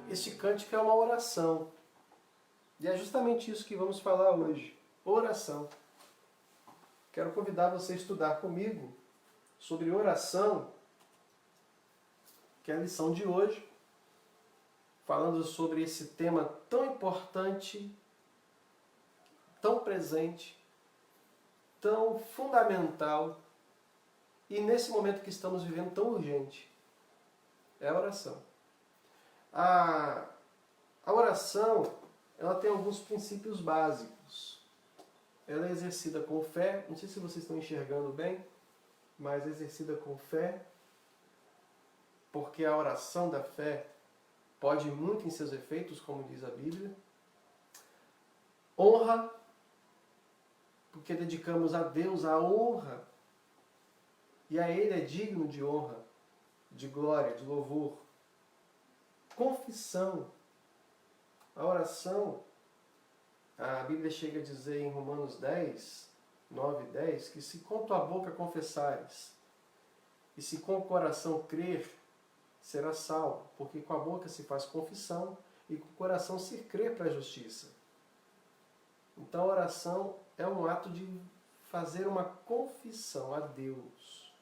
Este cântico é uma oração. E é justamente isso que vamos falar hoje. Oração. Quero convidar você a estudar comigo sobre oração, que é a lição de hoje, falando sobre esse tema tão importante, tão presente, tão fundamental e nesse momento que estamos vivendo tão urgente. É a oração. A oração, ela tem alguns princípios básicos. Ela é exercida com fé, não sei se vocês estão enxergando bem, mas é exercida com fé, porque a oração da fé pode muito em seus efeitos, como diz a Bíblia. Honra, porque dedicamos a Deus a honra, e a Ele é digno de honra, de glória, de louvor. Confissão. A oração, a Bíblia chega a dizer em Romanos 10, 9 e 10, que se com tua boca confessares, e se com o coração crer, será salvo, porque com a boca se faz confissão, e com o coração se crê para a justiça. Então a oração é um ato de fazer uma confissão a Deus.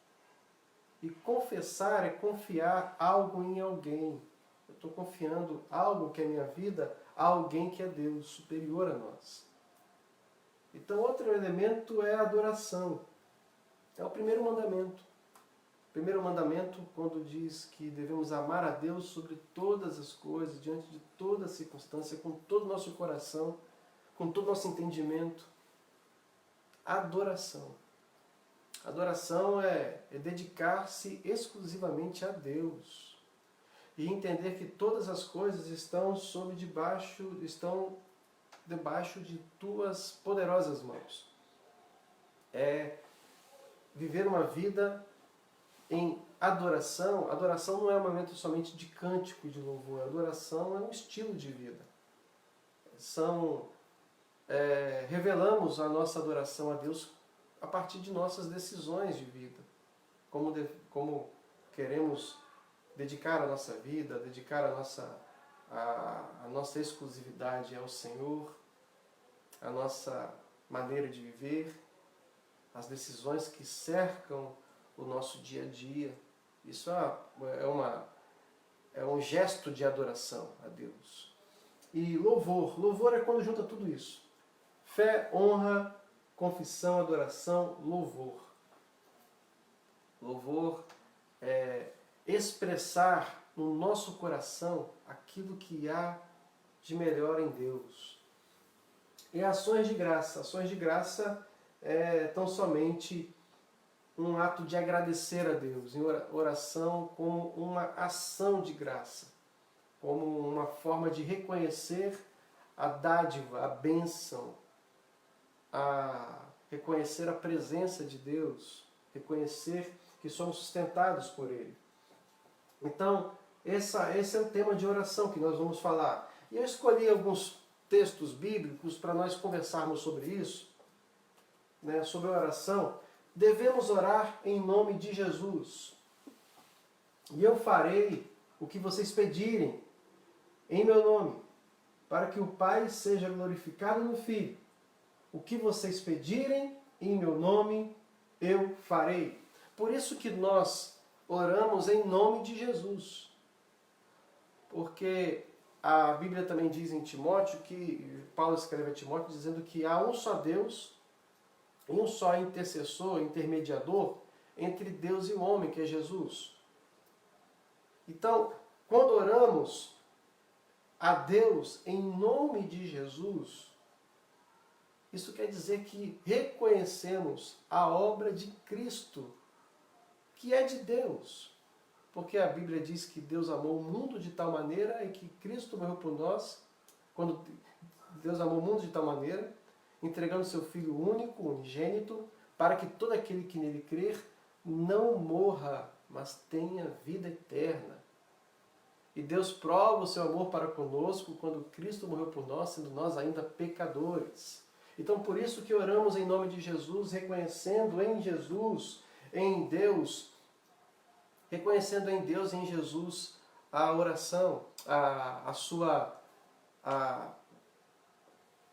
E confessar é confiar algo em alguém. Eu estou confiando algo que é minha vida a alguém que é Deus, superior a nós. Então outro elemento é a adoração. É o primeiro mandamento. O primeiro mandamento, quando diz que devemos amar a Deus sobre todas as coisas, diante de toda circunstância, com todo o nosso coração, com todo o nosso entendimento. Adoração. Adoração é dedicar-se exclusivamente a Deus. E entender que todas as coisas estão debaixo de tuas poderosas mãos. É viver uma vida em adoração. Adoração não é um momento somente de cântico e de louvor. Adoração é um estilo de vida. Revelamos a nossa adoração a Deus a partir de nossas decisões de vida. Como queremos dedicar a nossa vida, dedicar a nossa exclusividade ao Senhor, a nossa maneira de viver, as decisões que cercam o nosso dia a dia. Isso é um gesto de adoração a Deus. E louvor. Louvor é quando junta tudo isso. Fé, honra, confissão, adoração, louvor. Louvor é expressar no nosso coração aquilo que há de melhor em Deus. E ações de graça. Ações de graça é tão somente um ato de agradecer a Deus, em oração como uma ação de graça, como uma forma de reconhecer a dádiva, a bênção, reconhecer a presença de Deus, reconhecer que somos sustentados por Ele. Então, esse é o tema de oração que nós vamos falar. E eu escolhi alguns textos bíblicos para nós conversarmos sobre isso, sobre a oração. Devemos orar em nome de Jesus. E eu farei o que vocês pedirem em meu nome, para que o Pai seja glorificado no Filho. O que vocês pedirem em meu nome, eu farei. Por isso que nós oramos em nome de Jesus. Porque a Bíblia também diz em Timóteo, que Paulo escreve a Timóteo dizendo que há um só Deus, um só intercessor, intermediador entre Deus e o homem, que é Jesus. Então, quando oramos a Deus em nome de Jesus, isso quer dizer que reconhecemos a obra de Cristo, que é de Deus. Porque a Bíblia diz que Deus amou o mundo de tal maneira e que Cristo morreu por nós, quando Deus amou o mundo de tal maneira, entregando seu Filho único, unigênito, para que todo aquele que nele crer não morra, mas tenha vida eterna. E Deus prova o seu amor para conosco quando Cristo morreu por nós, sendo nós ainda pecadores. Então por isso que oramos em nome de Jesus, reconhecendo em Jesus, em Deus, reconhecendo em Deus e em Jesus a oração,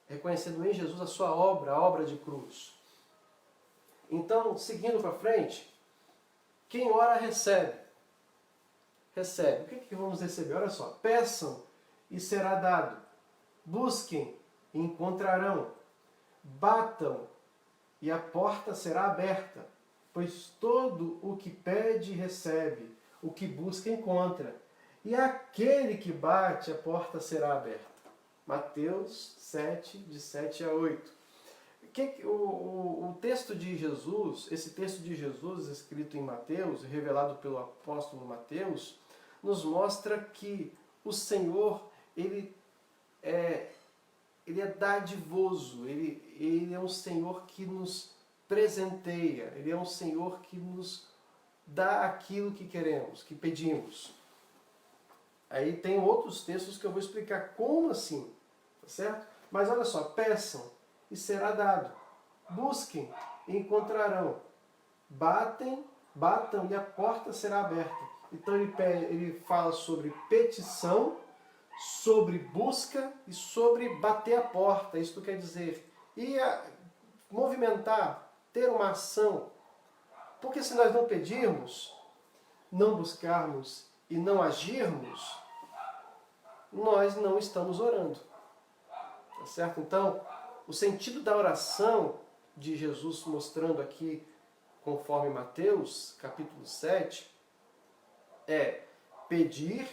reconhecendo em Jesus a sua obra, a obra de cruz. Então, seguindo para frente, quem ora recebe. Recebe. O que vamos receber? Olha só. Peçam e será dado. Busquem e encontrarão. Batam e a porta será aberta. Pois todo o que pede recebe, o que busca encontra. E aquele que bate, a porta será aberta. Mateus 7, de 7 a 8. O texto de Jesus, esse texto de Jesus escrito em Mateus, revelado pelo apóstolo Mateus, nos mostra que o Senhor, ele é dadivoso, ele é um Senhor que nos presenteia, ele é um Senhor que nos dá aquilo que queremos, que pedimos. Aí tem outros textos que eu vou explicar como assim, tá certo? Mas olha só, peçam e será dado. Busquem e encontrarão. Batam e a porta será aberta. Então ele fala sobre petição, sobre busca e sobre bater a porta. Isto quer dizer, movimentar, ter uma ação. Porque se nós não pedirmos, não buscarmos e não agirmos, nós não estamos orando. Tá certo? Então, o sentido da oração de Jesus mostrando aqui, conforme Mateus, capítulo 7, é pedir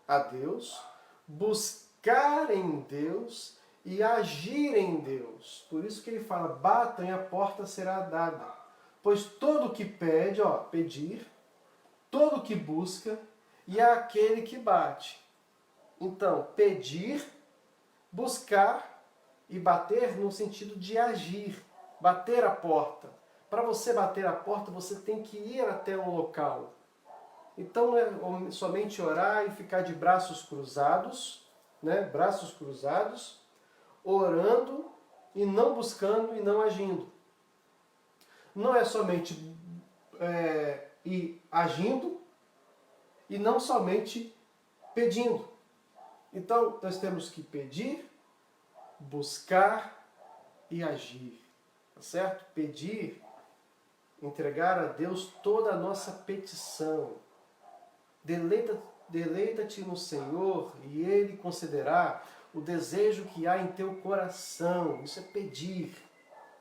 a Deus, buscar em Deus e agir em Deus. Por isso que ele fala, batam e a porta será dada. Pois todo que pede, pedir, todo que busca e é aquele que bate. Então, pedir, buscar e bater no sentido de agir, bater a porta. Para você bater a porta, você tem que ir até um local. Então não é somente orar e ficar de braços cruzados, né? Braços cruzados, orando e não buscando e não agindo. Não é somente ir agindo e não somente pedindo. Então nós temos que pedir, buscar e agir. Tá certo? Pedir, entregar a Deus toda a nossa petição. Deleita-te no Senhor e Ele concederá o desejo que há em teu coração. Isso é pedir.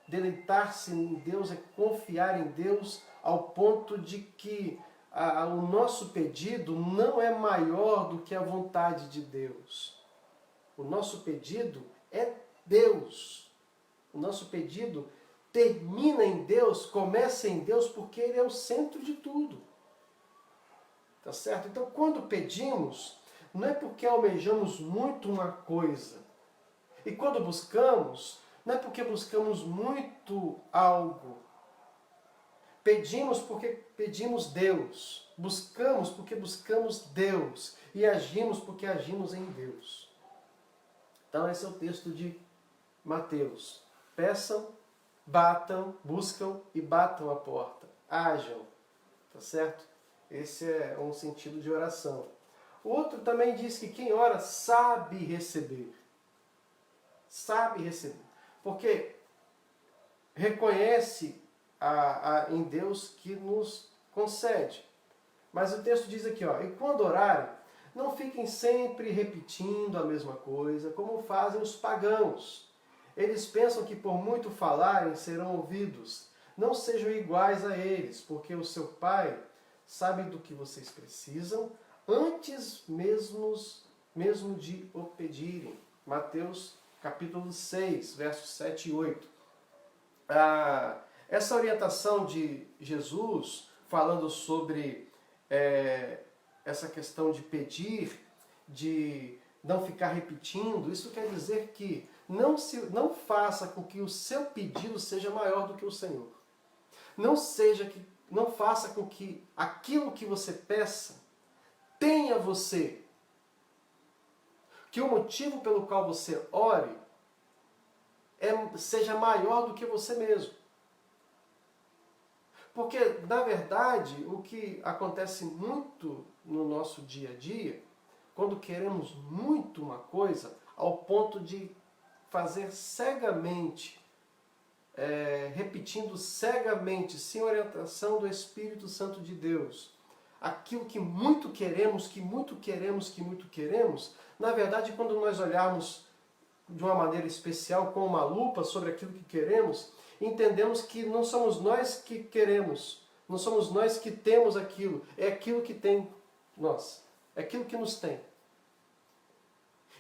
Deleitar-se em Deus é confiar em Deus ao ponto de que o nosso pedido não é maior do que a vontade de Deus. O nosso pedido é Deus. O nosso pedido termina em Deus, começa em Deus, porque Ele é o centro de tudo. Tá certo? Então, quando pedimos, não é porque almejamos muito uma coisa. E quando buscamos, não é porque buscamos muito algo. Pedimos porque pedimos Deus. Buscamos porque buscamos Deus. E agimos porque agimos em Deus. Então, esse é o texto de Mateus. Peçam, batam, buscam e batam a porta. Ajam. Tá certo? Esse é um sentido de oração. O outro também diz que quem ora sabe receber. Sabe receber. Porque reconhece em Deus que nos concede. Mas o texto diz aqui, e quando orarem, não fiquem sempre repetindo a mesma coisa, como fazem os pagãos. Eles pensam que por muito falarem serão ouvidos. Não sejam iguais a eles, porque o seu Pai sabe do que vocês precisam antes mesmo de o pedirem. Mateus capítulo 6, versos 7 e 8. Essa orientação de Jesus, falando sobre essa questão de pedir, de não ficar repetindo, isso quer dizer que não faça com que o seu pedido seja maior do que o Senhor. Não faça com que aquilo que você peça tenha você. Que o motivo pelo qual você ore seja maior do que você mesmo. Porque, na verdade, o que acontece muito no nosso dia a dia quando queremos muito uma coisa, ao ponto de fazer cegamente, repetindo cegamente, sem orientação do Espírito Santo de Deus, aquilo que muito queremos, que muito queremos, que muito queremos, na verdade, quando nós olharmos de uma maneira especial, com uma lupa sobre aquilo que queremos, entendemos que não somos nós que queremos, não somos nós que temos aquilo, é aquilo que tem nós, é aquilo que nos tem.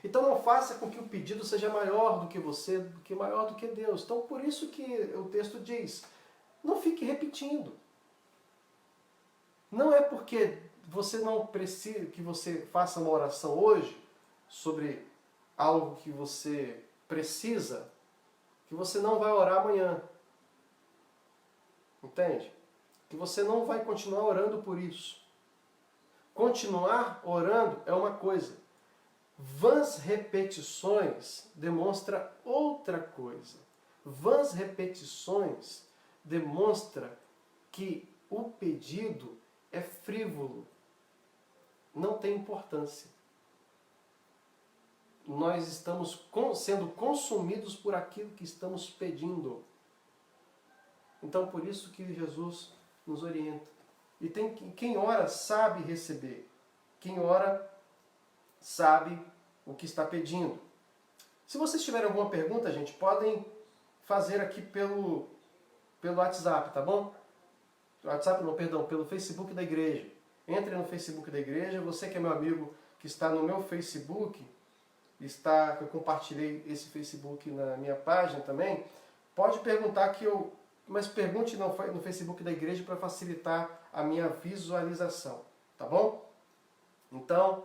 Então não faça com que o pedido seja maior do que você, do que maior do que Deus. Então por isso que o texto diz, não fique repetindo. Não é porque você não precisa que você faça uma oração hoje sobre algo que você precisa, que você não vai orar amanhã. Entende? Que você não vai continuar orando por isso. Continuar orando é uma coisa. Vãs repetições demonstra outra coisa. Vãs repetições demonstra que o pedido é frívolo, não tem importância. Nós estamos sendo consumidos por aquilo que estamos pedindo. Então, por isso que Jesus nos orienta. E quem ora sabe receber. Quem ora sabe o que está pedindo. Se vocês tiverem alguma pergunta, gente, podem fazer aqui pelo WhatsApp, tá bom? WhatsApp não, perdão, pelo Facebook da igreja. Entre no Facebook da igreja, você que é meu amigo, que está no meu Facebook, eu compartilhei esse Facebook na minha página também, pode perguntar mas pergunte no Facebook da igreja para facilitar a minha visualização, tá bom? Então,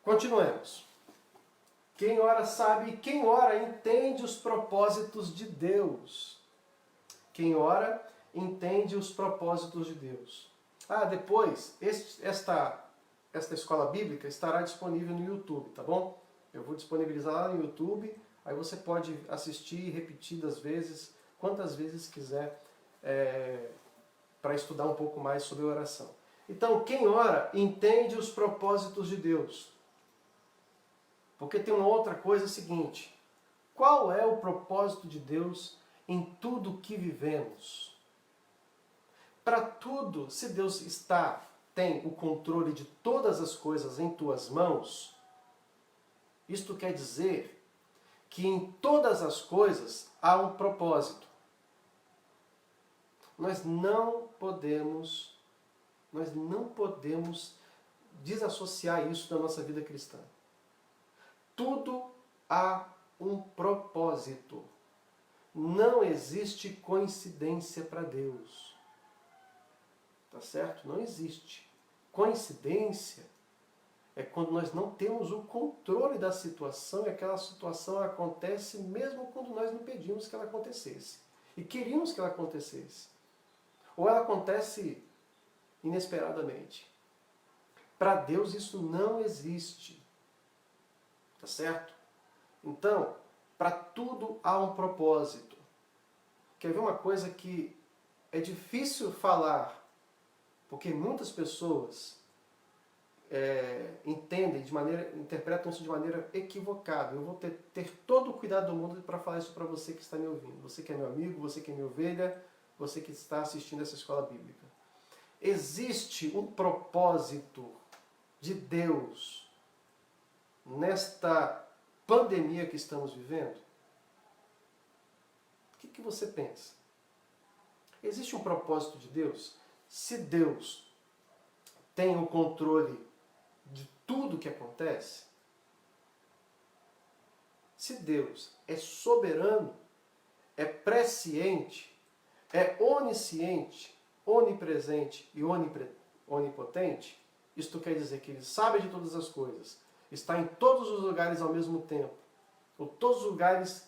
continuemos. Quem ora sabe, quem ora entende os propósitos de Deus. Quem ora entende os propósitos de Deus. Depois, esta escola bíblica estará disponível no YouTube, tá bom? Eu vou disponibilizar lá no YouTube, aí você pode assistir repetidas vezes, quantas vezes quiser, para estudar um pouco mais sobre oração. Então, quem ora entende os propósitos de Deus. Porque tem uma outra coisa seguinte: qual é o propósito de Deus em tudo que vivemos? Para tudo, se Deus tem o controle de todas as coisas em tuas mãos, isto quer dizer que em todas as coisas há um propósito. Nós não podemos desassociar isso da nossa vida cristã. Tudo há um propósito. Não existe coincidência para Deus. Tá certo? Não existe. Coincidência é quando nós não temos o controle da situação e aquela situação acontece mesmo quando nós não pedimos que ela acontecesse. E queríamos que ela acontecesse. Ou ela acontece inesperadamente. Para Deus isso não existe. Tá certo? Então, para tudo há um propósito. Quer ver uma coisa que é difícil falar, porque muitas pessoas interpretam isso de maneira equivocada. Eu vou ter todo o cuidado do mundo para falar isso para você que está me ouvindo. Você que é meu amigo, você que é minha ovelha, você que está assistindo essa escola bíblica. Existe um propósito de Deus nesta pandemia que estamos vivendo? O que você pensa? Existe um propósito de Deus? Se Deus tem o controle de tudo que acontece, se Deus é soberano, é presciente, é onisciente, onipresente e onipotente, isto quer dizer que Ele sabe de todas as coisas, está em todos os lugares ao mesmo tempo. Em todos os lugares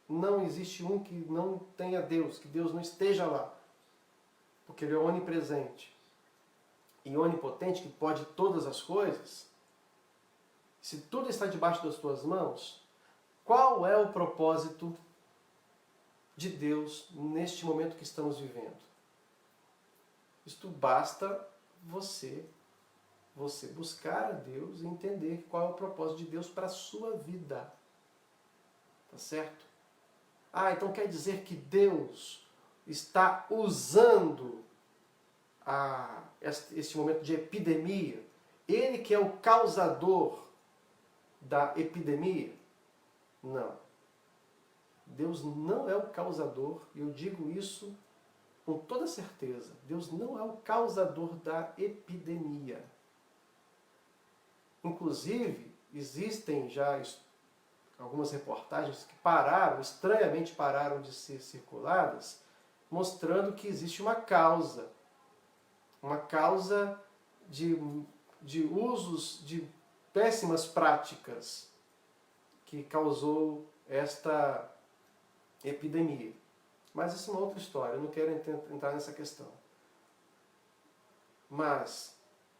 não existe um que não tenha Deus, que Deus não esteja lá. Porque Ele é onipresente e onipotente, que pode todas as coisas. Se tudo está debaixo das tuas mãos, qual é o propósito de Deus neste momento que estamos vivendo? Isto basta você você buscar a Deus e entender qual é o propósito de Deus para a sua vida. Tá certo? Ah, então quer dizer que Deus está usando este momento de epidemia, Ele que é o causador da epidemia? Não. Deus não é o causador, e eu digo isso com toda certeza. Deus não é o causador da epidemia. Inclusive, existem já algumas reportagens que estranhamente pararam de ser circuladas, mostrando que existe uma causa de usos de péssimas práticas que causou esta epidemia. Mas isso é uma outra história, eu não quero entrar nessa questão. Mas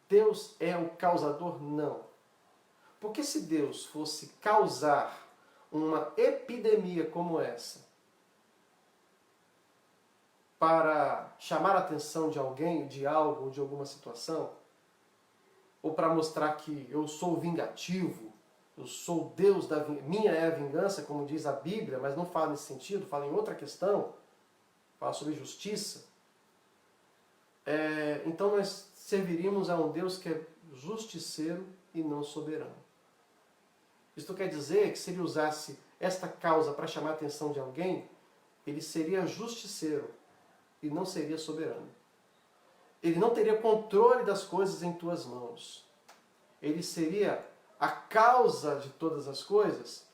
Deus é o causador? Não. Porque se Deus fosse causar uma epidemia como essa, para chamar a atenção de alguém, de algo, ou de alguma situação, ou para mostrar que eu sou vingativo, eu sou o Deus da vingança, minha é a vingança, como diz a Bíblia, mas não fala nesse sentido, fala em outra questão, fala sobre justiça. Então nós serviríamos a um Deus que é justiceiro e não soberano. Isto quer dizer que se ele usasse esta causa para chamar a atenção de alguém, ele seria justiceiro e não seria soberano. Ele não teria controle das coisas em tuas mãos. Ele seria a causa de todas as coisas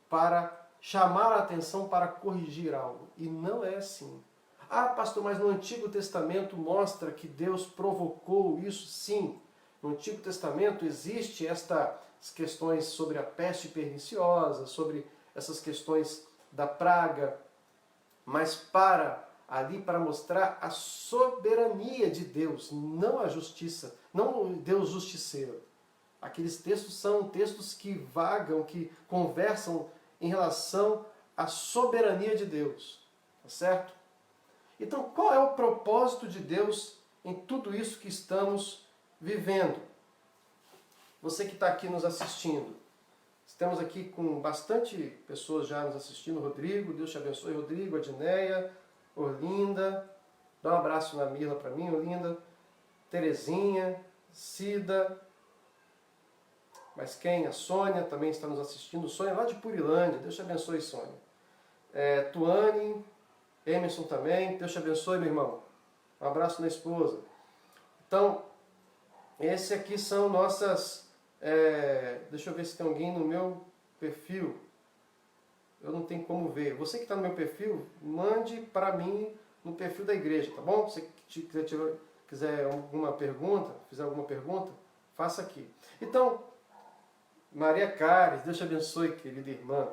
para chamar a atenção, para corrigir algo. E não é assim. Ah, pastor, mas no Antigo Testamento mostra que Deus provocou isso? Sim. No Antigo Testamento existe estas questões sobre a peste perniciosa, sobre essas questões da praga, mas para mostrar a soberania de Deus, não a justiça, não o Deus justiceiro. Aqueles textos são textos que vagam, que conversam em relação à soberania de Deus. Tá certo? Então, qual é o propósito de Deus em tudo isso que estamos vivendo? Você que está aqui nos assistindo. Estamos aqui com bastante pessoas já nos assistindo. Rodrigo, Deus te abençoe. Rodrigo, Adneia, Orlinda. Dá um abraço na Mirla para mim, Orlinda. Terezinha, Cida. Mas quem? A Sônia também está nos assistindo. Sônia lá de Purilândia. Deus te abençoe, Sônia. Tuane, Emerson também. Deus te abençoe, meu irmão. Um abraço na esposa. Então, esse aqui são nossas... deixa eu ver se tem alguém no meu perfil. Eu não tenho como ver. Você que está no meu perfil, mande para mim no perfil da igreja, tá bom? Se você quiser alguma pergunta, fizer alguma pergunta, faça aqui. Então, Maria Cares, Deus te abençoe, querida irmã.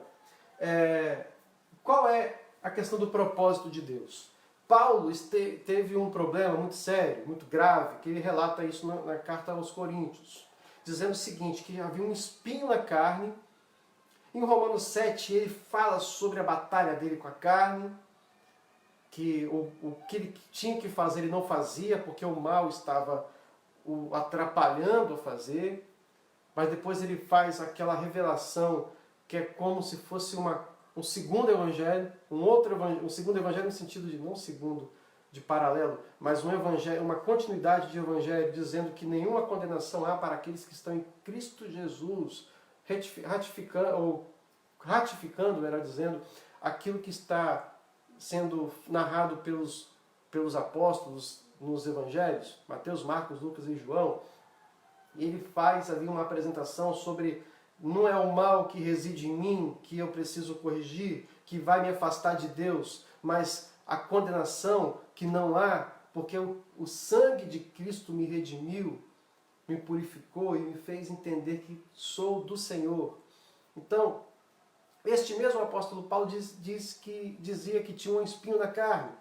Qual é a questão do propósito de Deus? Paulo teve um problema muito sério, muito grave, que ele relata isso na carta aos Coríntios, dizendo o seguinte, que havia um espinho na carne. Em Romanos 7 ele fala sobre a batalha dele com a carne, que o que ele tinha que fazer ele não fazia, porque o mal estava o atrapalhando a fazer. Mas depois ele faz aquela revelação que é como se fosse um segundo evangelho, um segundo evangelho no sentido de, não segundo de paralelo, mas um evangelho, uma continuidade de evangelho, dizendo que nenhuma condenação há para aqueles que estão em Cristo Jesus, ratificando, melhor dizendo, aquilo que está sendo narrado pelos apóstolos nos evangelhos, Mateus, Marcos, Lucas e João. Ele faz ali uma apresentação sobre não é o mal que reside em mim, que eu preciso corrigir, que vai me afastar de Deus, mas a condenação que não há, porque o sangue de Cristo me redimiu, me purificou e me fez entender que sou do Senhor. Então, este mesmo apóstolo Paulo dizia que tinha um espinho na carne,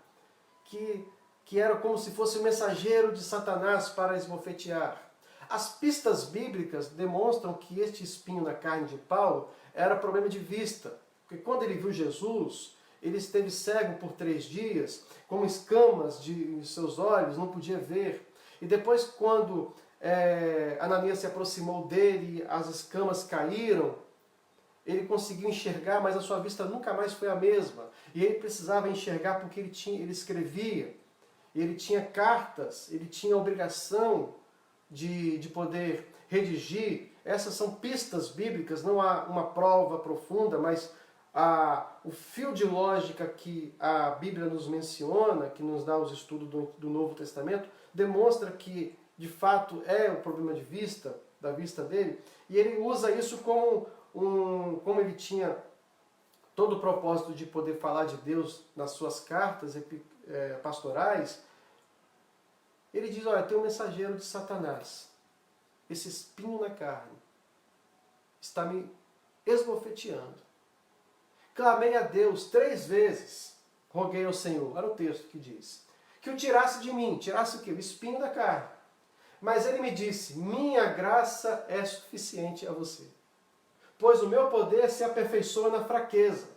que era como se fosse o mensageiro de Satanás para esbofetear. As pistas bíblicas demonstram que este espinho na carne de Paulo era problema de vista. Porque quando ele viu Jesus, ele esteve cego por 3 dias, com escamas de seus olhos, não podia ver. E depois, quando Ananias se aproximou dele, as escamas caíram, ele conseguiu enxergar, mas a sua vista nunca mais foi a mesma. E ele precisava enxergar porque ele escrevia, ele tinha cartas, ele tinha a obrigação de poder redigir. Essas são pistas bíblicas, não há uma prova profunda, mas o fio de lógica que a Bíblia nos menciona, que nos dá os estudos do Novo Testamento, demonstra que, de fato, é o problema de vista, da vista dele, e ele usa isso como ele tinha todo o propósito de poder falar de Deus nas suas cartas pastorais. Ele diz, olha, tem um mensageiro de Satanás, esse espinho na carne, está me esbofeteando. Clamei a Deus 3 vezes, roguei ao Senhor, era o texto que diz, que o tirasse de mim, tirasse o quê? O espinho da carne. Mas ele me disse, minha graça é suficiente a você, pois o meu poder se aperfeiçoa na fraqueza.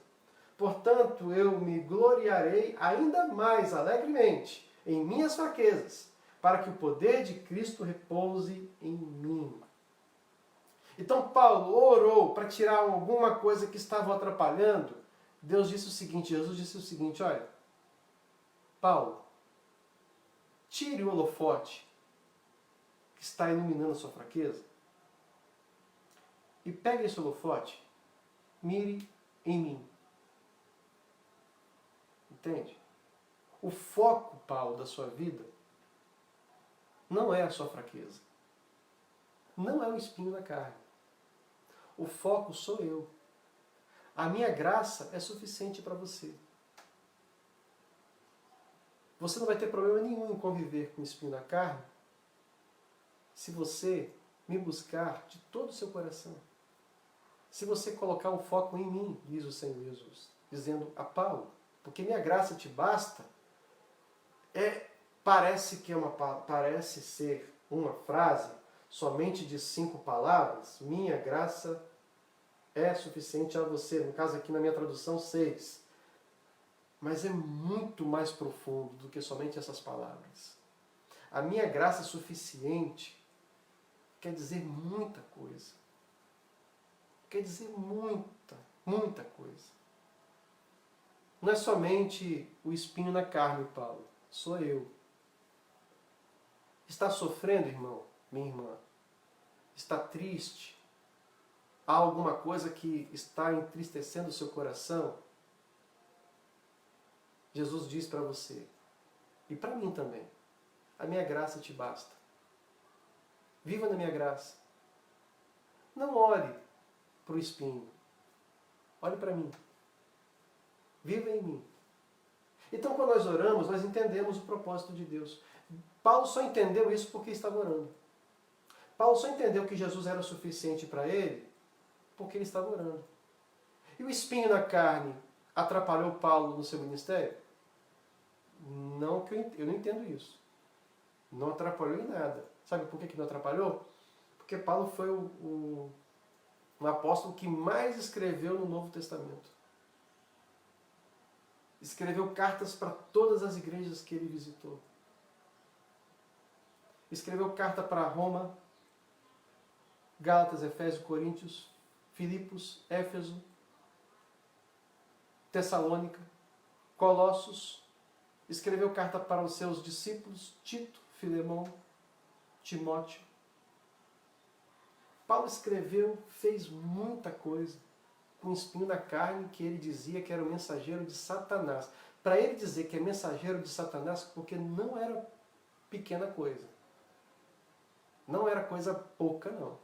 Portanto, eu me gloriarei ainda mais alegremente em minhas fraquezas, para que o poder de Cristo repouse em mim. Então Paulo orou para tirar alguma coisa que estava atrapalhando. Jesus disse o seguinte, olha, Paulo, tire o holofote que está iluminando a sua fraqueza e pegue esse holofote, mire em mim. Entende? O foco, Paulo, da sua vida não é a sua fraqueza. Não é o espinho na carne. O foco sou eu. A minha graça é suficiente para você. Você não vai ter problema nenhum em conviver com o espinho na carne se você me buscar de todo o seu coração. Se você colocar o foco em mim, diz o Senhor Jesus, dizendo a Paulo, porque minha graça te basta, parece ser uma frase somente de 5 palavras, minha graça é suficiente a você, no caso aqui na minha tradução 6. Mas é muito mais profundo do que somente essas palavras. A minha graça é suficiente quer dizer muita coisa. Quer dizer muita, muita coisa. Não é somente o espinho na carne, Paulo. Sou eu. Está sofrendo, irmão, minha irmã? Está triste? Há alguma coisa que está entristecendo o seu coração? Jesus diz para você, e para mim também, a minha graça te basta. Viva na minha graça. Não olhe para o espinho. Olhe para mim. Viva em mim. Então, quando nós oramos, nós entendemos o propósito de Deus. Paulo só entendeu isso porque estava orando. Paulo só entendeu que Jesus era suficiente para ele porque ele estava orando. E o espinho na carne atrapalhou Paulo no seu ministério? Não, eu não entendo isso. Não atrapalhou em nada. Sabe por que não atrapalhou? Porque Paulo foi o apóstolo que mais escreveu no Novo Testamento. Escreveu cartas para todas as igrejas que ele visitou. Escreveu carta para Roma, Gálatas, Efésios, Coríntios, Filipos, Éfeso, Tessalônica, Colossos. Escreveu carta para os seus discípulos, Tito, Filemão, Timóteo. Paulo escreveu, fez muita coisa com o espinho na carne, que ele dizia que era o mensageiro de Satanás. Para ele dizer que é mensageiro de Satanás, porque não era pequena coisa. Não era coisa pouca, não.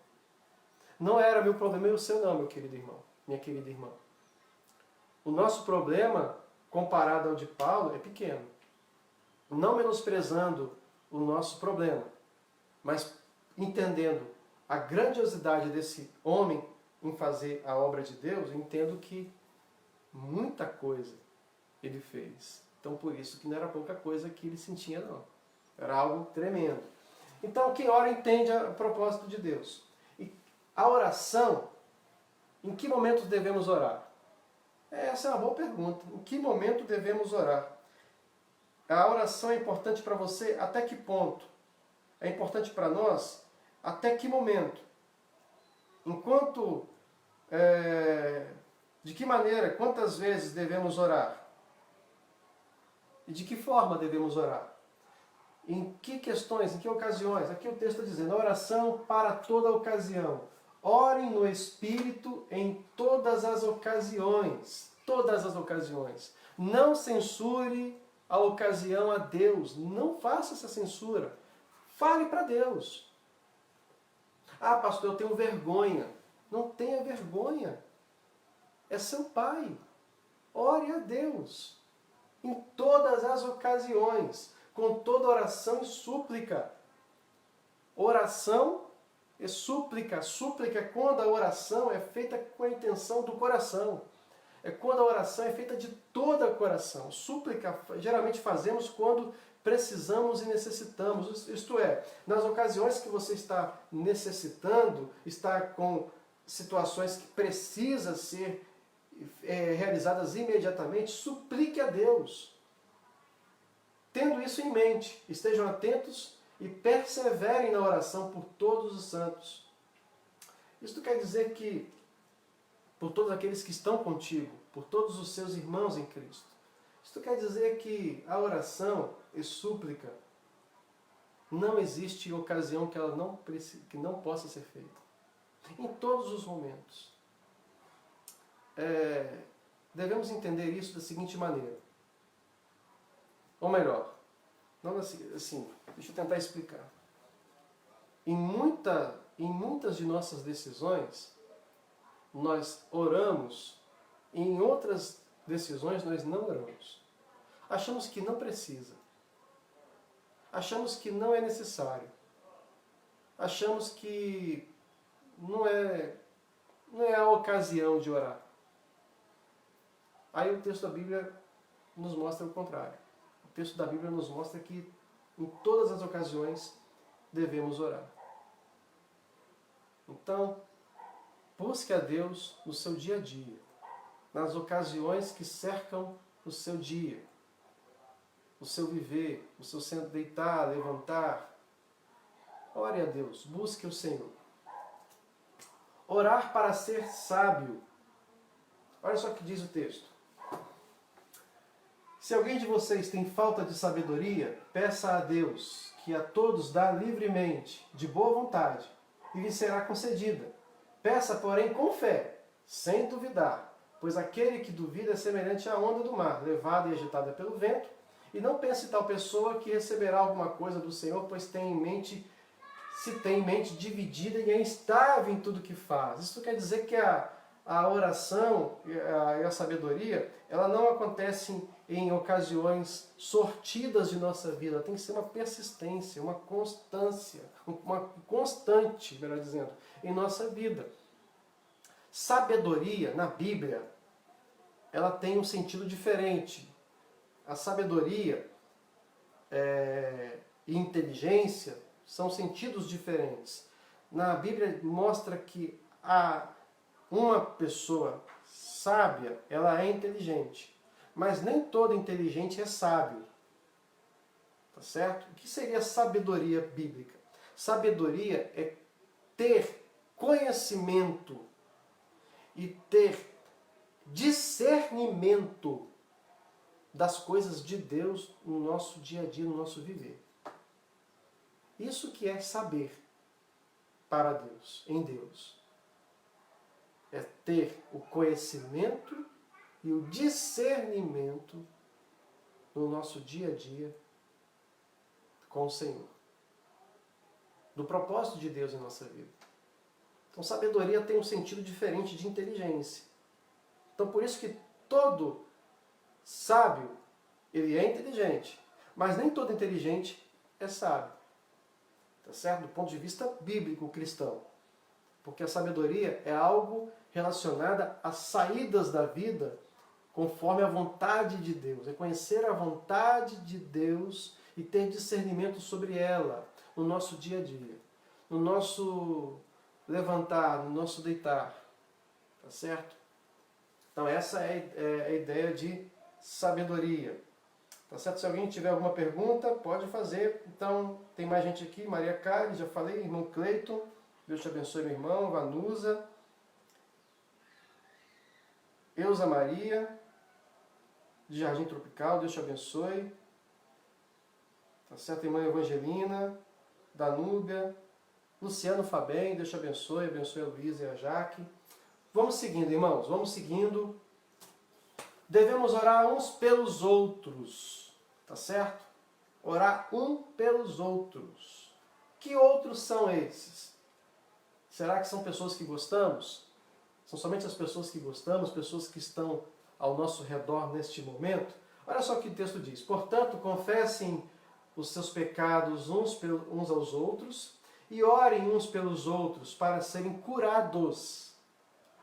Não era meu problema e o seu não, meu querido irmão, minha querida irmã. O nosso problema, comparado ao de Paulo, é pequeno. Não menosprezando o nosso problema, mas entendendo a grandiosidade desse homem em fazer a obra de Deus, eu entendo que muita coisa ele fez. Então, por isso que não era pouca coisa que ele sentia, não. Era algo tremendo. Então, quem ora entende o propósito de Deus. E a oração, em que momento devemos orar? Essa é uma boa pergunta. Em que momento devemos orar? A oração é importante para você até que ponto? É importante para nós Até que momento? Enquanto, de que maneira, quantas vezes devemos orar? E de que forma devemos orar? Em que questões, em que ocasiões? Aqui o texto está dizendo, oração para toda ocasião. Orem no Espírito em todas as ocasiões. Todas as ocasiões. Não censure a ocasião a Deus. Não faça essa censura. Fale para Deus. Ah, pastor, eu tenho vergonha. Não tenha vergonha. É seu Pai. Ore a Deus. Em todas as ocasiões. Com toda oração e súplica. Oração e súplica. Súplica é quando a oração é feita com a intenção do coração. É quando a oração é feita de todo o coração. Súplica geralmente fazemos quando precisamos e necessitamos. Isto é, nas ocasiões que você está necessitando, está com situações que precisam ser realizadas imediatamente, suplique a Deus. Tendo isso em mente, estejam atentos e perseverem na oração por todos os santos. Isto quer dizer que, por todos aqueles que estão contigo, por todos os seus irmãos em Cristo. Isto quer dizer que a oração e súplica, não existe ocasião que ela não possa ser feita. Em todos os momentos. Devemos entender isso da seguinte maneira. Ou melhor, não assim, deixa eu tentar explicar. Em muitas de nossas decisões, nós oramos, e em outras decisões nós não oramos. Achamos que não precisa. Achamos que não é necessário. Achamos que não é a ocasião de orar. Aí o texto da Bíblia nos mostra o contrário. O texto da Bíblia nos mostra que em todas as ocasiões devemos orar. Então, busque a Deus no seu dia a dia, nas ocasiões que cercam o seu dia, o seu viver, o seu sento deitar, levantar. Ore a Deus, busque o Senhor. Orar para ser sábio. Olha só o que diz o texto. Se alguém de vocês tem falta de sabedoria, peça a Deus, que a todos dá livremente, de boa vontade, e lhe será concedida. Peça, porém, com fé, sem duvidar, pois aquele que duvida é semelhante à onda do mar, levada e agitada pelo vento. E não pense tal pessoa que receberá alguma coisa do Senhor, pois se tem em mente dividida e é instável em tudo que faz. Isso quer dizer que a oração e a sabedoria, ela não acontece em ocasiões sortidas de nossa vida. Ela tem que ser uma persistência, uma constância, uma constante, melhor dizendo, em nossa vida. Sabedoria, na Bíblia, ela tem um sentido diferente. A sabedoria e inteligência são sentidos diferentes. Na Bíblia mostra que uma pessoa sábia, ela é inteligente. Mas nem todo inteligente é sábio. Tá certo? O que seria sabedoria bíblica? Sabedoria é ter conhecimento e ter discernimento das coisas de Deus no nosso dia a dia, no nosso viver. Isso que é saber para Deus, em Deus. É ter o conhecimento e o discernimento no nosso dia a dia com o Senhor. Do propósito de Deus em nossa vida. Então, sabedoria tem um sentido diferente de inteligência. Então, por isso que todo sábio, ele é inteligente. Mas nem todo inteligente é sábio. Tá certo? Do ponto de vista bíblico cristão. Porque a sabedoria é algo relacionado às saídas da vida conforme a vontade de Deus. É conhecer a vontade de Deus e ter discernimento sobre ela no nosso dia a dia. No nosso levantar, no nosso deitar. Tá certo? Então essa é a ideia de sabedoria. Tá certo? Se alguém tiver alguma pergunta, pode fazer. Então, tem mais gente aqui. Maria Karen, já falei. Irmão Cleiton, Deus te abençoe, meu irmão. Vanusa. Eusa Maria, de Jardim Tropical, Deus te abençoe. Tá certo? Irmã Evangelina, Danúbia. Luciano Fabem, Deus te abençoe. Abençoe a Luísa e a Jaque. Vamos seguindo, irmãos. Vamos seguindo. Devemos orar uns pelos outros, tá certo? Orar um pelos outros. Que outros são esses? Será que são pessoas que gostamos? São somente as pessoas que gostamos, pessoas que estão ao nosso redor neste momento? Olha só o que o texto diz. Portanto, confessem os seus pecados uns aos outros e orem uns pelos outros para serem curados.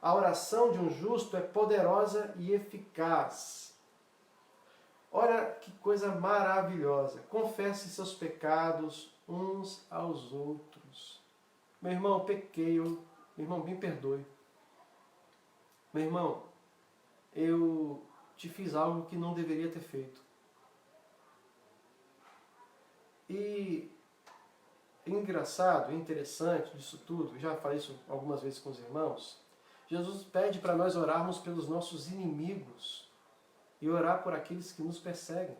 A oração de um justo é poderosa e eficaz. Olha que coisa maravilhosa. Confesse seus pecados uns aos outros. Meu irmão, pequei. Meu irmão, me perdoe. Meu irmão, eu te fiz algo que não deveria ter feito. E engraçado, interessante disso tudo, já falei isso algumas vezes com os irmãos, Jesus pede para nós orarmos pelos nossos inimigos e orar por aqueles que nos perseguem.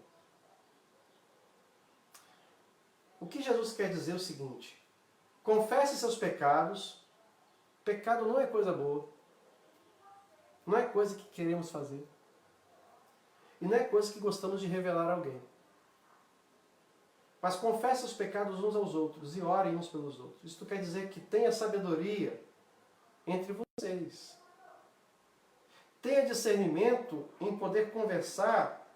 O que Jesus quer dizer é o seguinte: confesse seus pecados. Pecado não é coisa boa. Não é coisa que queremos fazer. E não é coisa que gostamos de revelar a alguém. Mas confesse os pecados uns aos outros e orem uns pelos outros. Isso quer dizer que tenha sabedoria entre vocês. Tenha discernimento em poder conversar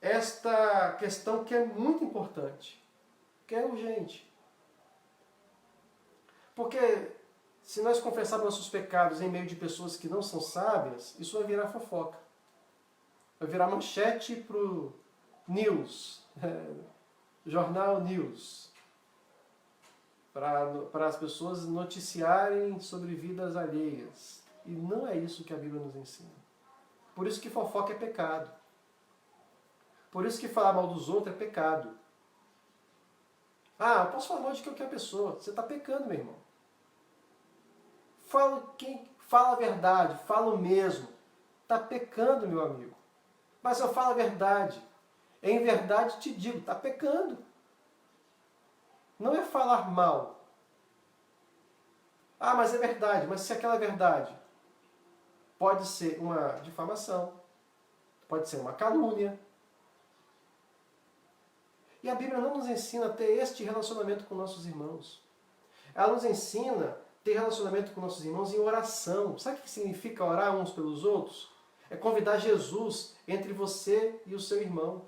esta questão que é muito importante, que é urgente. Porque se nós confessarmos nossos pecados em meio de pessoas que não são sábias, isso vai virar fofoca. Vai virar manchete para o News, Jornal News. Para as pessoas noticiarem sobre vidas alheias. E não é isso que a Bíblia nos ensina. Por isso que fofoca é pecado. Por isso que falar mal dos outros é pecado. Ah, eu posso falar mal de qualquer pessoa. Você está pecando, meu irmão. Fala a verdade, fala o mesmo. Está pecando, meu amigo. Mas eu falo a verdade. Em verdade te digo, está pecando. Não é falar mal. Ah, mas é verdade. Mas se aquela verdade pode ser uma difamação, pode ser uma calúnia. E a Bíblia não nos ensina a ter este relacionamento com nossos irmãos. Ela nos ensina a ter relacionamento com nossos irmãos em oração. Sabe o que significa orar uns pelos outros? É convidar Jesus entre você e o seu irmão.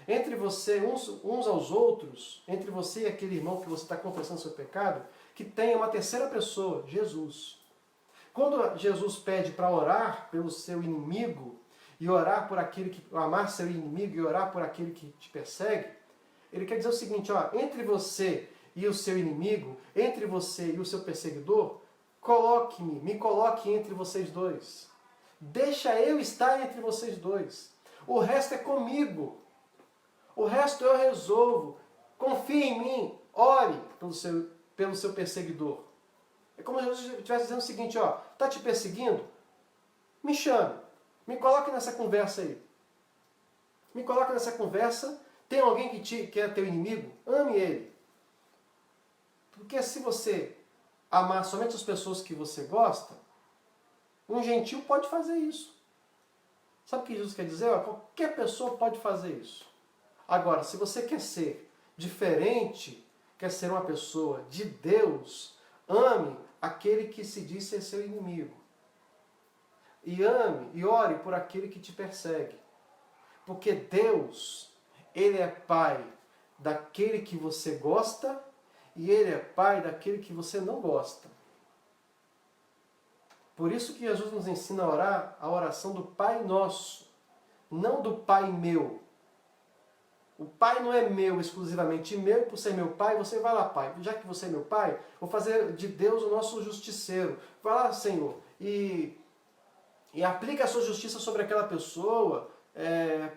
Entre você, uns aos outros, entre você e aquele irmão que você está confessando seu pecado, que tenha uma terceira pessoa, Jesus. Quando Jesus pede para orar pelo seu inimigo, e orar por aquele que amar seu inimigo e orar por aquele que te persegue, ele quer dizer o seguinte, ó, entre você e o seu inimigo, entre você e o seu perseguidor, me coloque entre vocês dois. Deixa eu estar entre vocês dois. O resto é comigo. O resto eu resolvo. Confie em mim. Ore pelo seu perseguidor. É como se Jesus estivesse dizendo o seguinte, ó, está te perseguindo? Me chame. Me coloque nessa conversa aí. Me coloque nessa conversa. Tem alguém que é teu inimigo? Ame ele. Porque se você amar somente as pessoas que você gosta, um gentil pode fazer isso. Sabe o que Jesus quer dizer? Qualquer pessoa pode fazer isso. Agora, se você quer ser diferente, quer ser uma pessoa de Deus, ame aquele que se diz ser seu inimigo. E ame e ore por aquele que te persegue. Porque Deus, Ele é Pai daquele que você gosta e Ele é Pai daquele que você não gosta. Por isso que Jesus nos ensina a orar a oração do Pai Nosso, não do Pai meu. O Pai não é meu exclusivamente, meu por ser meu Pai, você vai lá, Pai. Já que você é meu Pai, vou fazer de Deus o nosso justiceiro. Vai lá, Senhor, e aplica a sua justiça sobre aquela pessoa,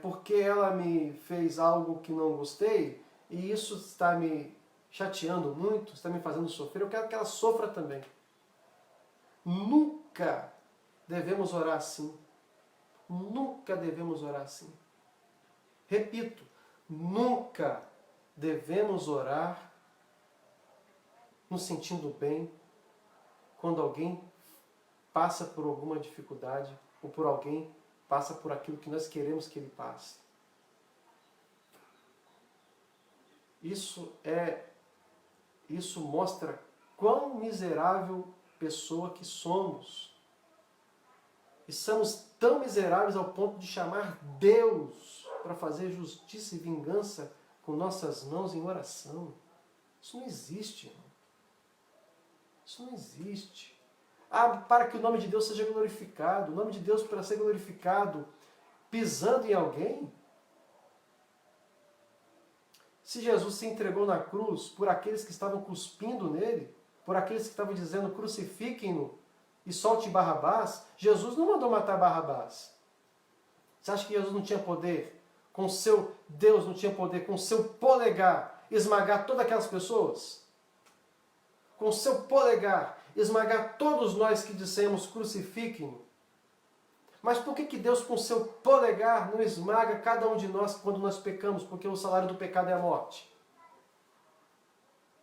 porque ela me fez algo que não gostei, e isso está me chateando muito, está me fazendo sofrer, eu quero que ela sofra também. Nunca devemos orar assim. Nunca devemos orar assim. Repito, nunca devemos orar nos sentindo bem quando alguém passa por alguma dificuldade ou por alguém passa por aquilo que nós queremos que ele passe. Isso mostra quão miserável pessoa que somos. E somos tão miseráveis ao ponto de chamar Deus para fazer justiça e vingança com nossas mãos em oração. Isso não existe, irmão. Isso não existe. Para que o nome de Deus seja glorificado, o nome de Deus para ser glorificado pisando em alguém? Se Jesus se entregou na cruz por aqueles que estavam cuspindo nele, por aqueles que estavam dizendo crucifiquem-no e solte Barrabás, Jesus não mandou matar Barrabás. Você acha que Jesus não tinha poder? Com seu Deus não tinha poder, com seu polegar, esmagar todas aquelas pessoas? Com seu polegar, esmagar todos nós que dissemos crucifiquem-no? Mas por que Deus com seu polegar não esmaga cada um de nós quando nós pecamos? Porque o salário do pecado é a morte.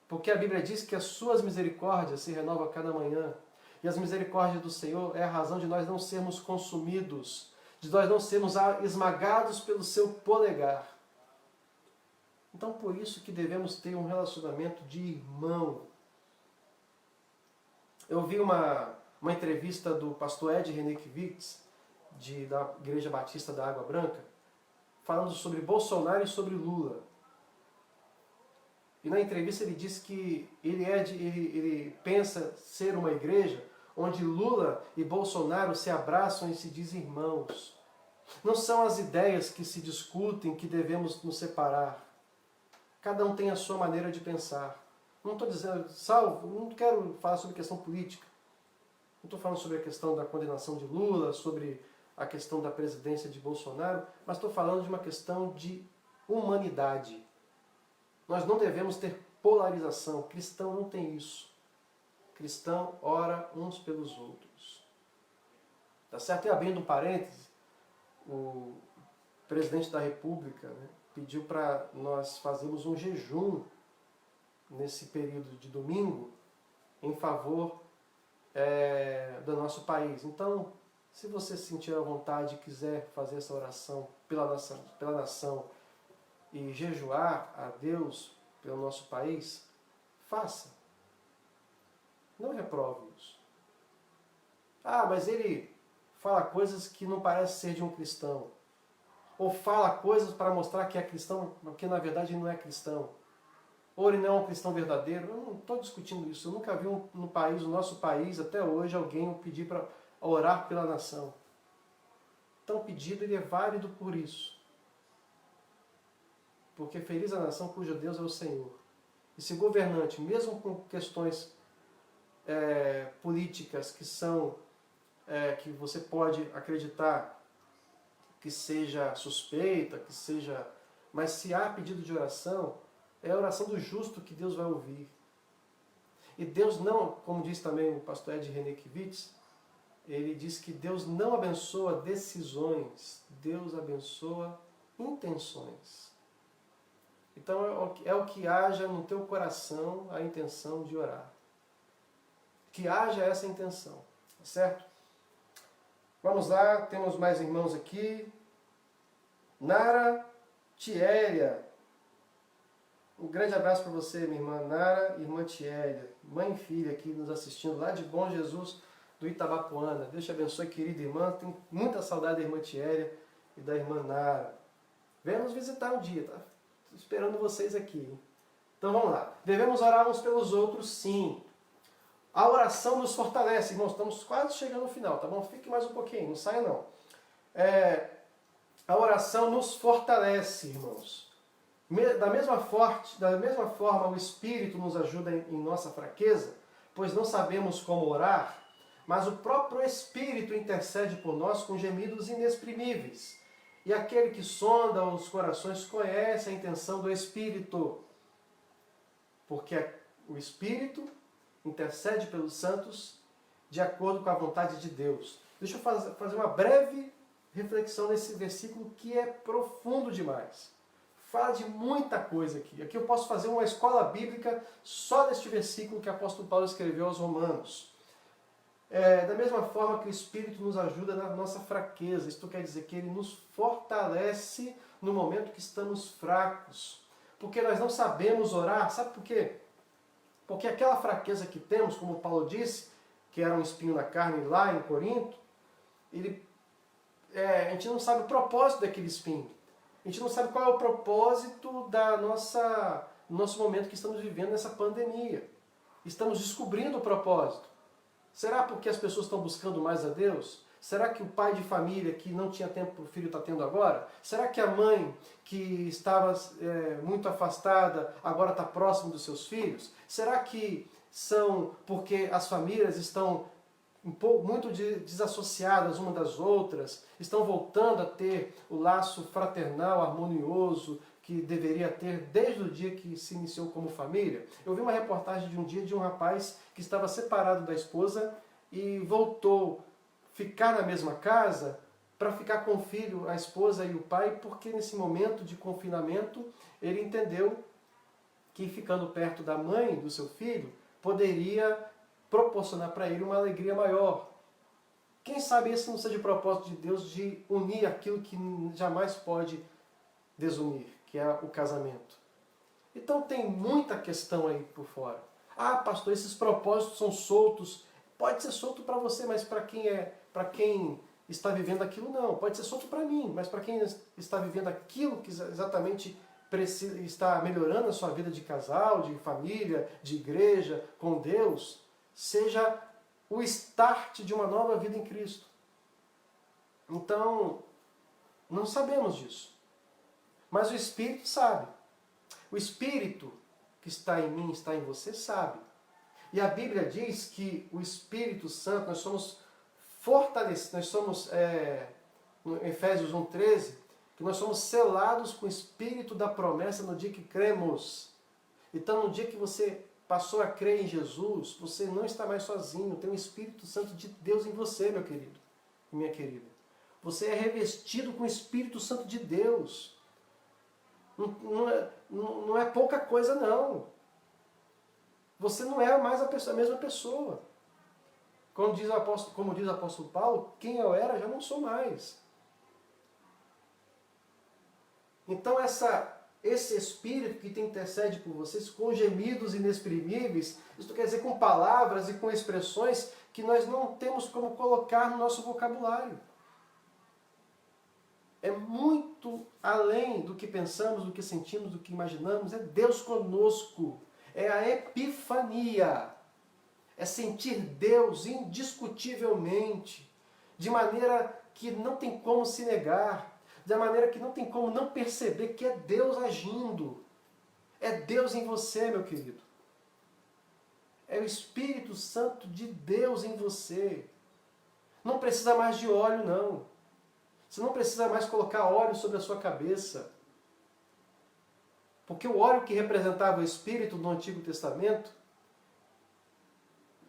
Porque a Bíblia diz que as suas misericórdias se renovam a cada manhã. E as misericórdias do Senhor é a razão de nós não sermos consumidos, de nós não sermos esmagados pelo seu polegar. Então por isso que devemos ter um relacionamento de irmão. Eu vi uma entrevista do pastor Ed Renekiewicz, da Igreja Batista da Água Branca, falando sobre Bolsonaro e sobre Lula. E na entrevista ele disse que ele pensa ser uma igreja onde Lula e Bolsonaro se abraçam e se dizem irmãos. Não são as ideias que se discutem que devemos nos separar. Cada um tem a sua maneira de pensar. Não estou dizendo, não quero falar sobre questão política. Não estou falando sobre a questão da condenação de Lula, sobre a questão da presidência de Bolsonaro, mas estou falando de uma questão de humanidade. Nós não devemos ter polarização. Cristão não tem isso. Cristão ora uns pelos outros. Tá certo? E abrindo um parêntese, o presidente da República, né, pediu para nós fazermos um jejum nesse período de domingo em favor do nosso país. Então, se você sentir a vontade e quiser fazer essa oração pela nação e jejuar a Deus pelo nosso país, faça. Não reprove isso. Mas ele fala coisas que não parecem ser de um cristão. Ou fala coisas para mostrar que é cristão, porque na verdade ele não é cristão. Ou ele não é um cristão verdadeiro. Eu não estou discutindo isso. Eu nunca vi no nosso país, até hoje, alguém pedir para orar pela nação. Então o pedido ele é válido por isso. Porque feliz a nação cujo Deus é o Senhor. E se governante, mesmo com questões políticas que são, que você pode acreditar que seja suspeita, mas se há pedido de oração, é a oração do justo que Deus vai ouvir. E Deus não, como diz também o pastor Ed Renekiewicz, ele diz que Deus não abençoa decisões, Deus abençoa intenções. Então é o que haja no teu coração a intenção de orar. Que haja essa intenção, tá certo? Vamos lá, temos mais irmãos aqui. Nara Tiélia. Um grande abraço para você, minha irmã Nara, irmã Tiélia, mãe e filha aqui nos assistindo lá de Bom Jesus do Itabapoana. Deus te abençoe, querida irmã. Tenho muita saudade da irmã Tiélia e da irmã Nara. Venha nos visitar um dia, tá? Estou esperando vocês aqui, hein? Então vamos lá. Devemos orar uns pelos outros, sim. A oração nos fortalece, irmãos. Estamos quase chegando no final, tá bom? Fique mais um pouquinho, não saia não. A oração nos fortalece, irmãos. Da mesma forma, o Espírito nos ajuda em nossa fraqueza, pois não sabemos como orar, mas o próprio Espírito intercede por nós com gemidos inexprimíveis. E aquele que sonda os corações conhece a intenção do Espírito, porque o Espírito intercede pelos santos de acordo com a vontade de Deus. Deixa eu fazer uma breve reflexão nesse versículo que é profundo demais. Fala de muita coisa aqui. Aqui eu posso fazer uma escola bíblica só deste versículo que o apóstolo Paulo escreveu aos Romanos. Da mesma forma que o Espírito nos ajuda na nossa fraqueza. Isto quer dizer que ele nos fortalece no momento que estamos fracos. Porque nós não sabemos orar. Sabe por quê? Porque aquela fraqueza que temos, como Paulo disse, que era um espinho na carne lá em Corinto, a gente não sabe o propósito daquele espinho. A gente não sabe qual é o propósito do nosso momento que estamos vivendo nessa pandemia. Estamos descobrindo o propósito. Será porque as pessoas estão buscando mais a Deus? Será que o pai de família que não tinha tempo para o filho está tendo agora? Será que a mãe que estava muito afastada agora está próximo dos seus filhos? Será que são porque as famílias estão muito desassociadas umas das outras, estão voltando a ter o laço fraternal, harmonioso, que deveria ter desde o dia que se iniciou como família? Eu vi uma reportagem de um dia de um rapaz que estava separado da esposa e voltou ficar na mesma casa para ficar com o filho, a esposa e o pai, porque nesse momento de confinamento ele entendeu que ficando perto da mãe do seu filho poderia proporcionar para ele uma alegria maior. Quem sabe esse não seja o propósito de Deus de unir aquilo que jamais pode desunir, que é o casamento. Então tem muita questão aí por fora. Ah, pastor, esses propósitos são soltos. Pode ser solto para você, mas para quem está vivendo aquilo não. Pode ser solto para mim, mas para quem está vivendo aquilo que exatamente está melhorando a sua vida de casal, de família, de igreja, com Deus, seja o start de uma nova vida em Cristo. Então, não sabemos disso. Mas o Espírito sabe. O Espírito que está em mim, está em você, sabe. E a Bíblia diz que o Espírito Santo, nós somos fortalecidos, nós somos, em Efésios 1,13, que nós somos selados com o Espírito da promessa no dia que cremos. Então, no dia que você passou a crer em Jesus, você não está mais sozinho, tem o Espírito Santo de Deus em você, meu querido e minha querida. Você é revestido com o Espírito Santo de Deus. Não é pouca coisa, não. Você não é mais a mesma pessoa. Como diz o apóstolo Paulo, quem eu era já não sou mais. Então esse Espírito que intercede por vocês com gemidos inexprimíveis, isso quer dizer com palavras e com expressões que nós não temos como colocar no nosso vocabulário. É muito além do que pensamos, do que sentimos, do que imaginamos. É Deus conosco. É a epifania. É sentir Deus indiscutivelmente, de maneira que não tem como se negar, de maneira que não tem como não perceber que é Deus agindo. É Deus em você, meu querido. É o Espírito Santo de Deus em você. Não precisa mais de óleo, não. Você não precisa mais colocar óleo sobre a sua cabeça. Porque o óleo que representava o Espírito no Antigo Testamento,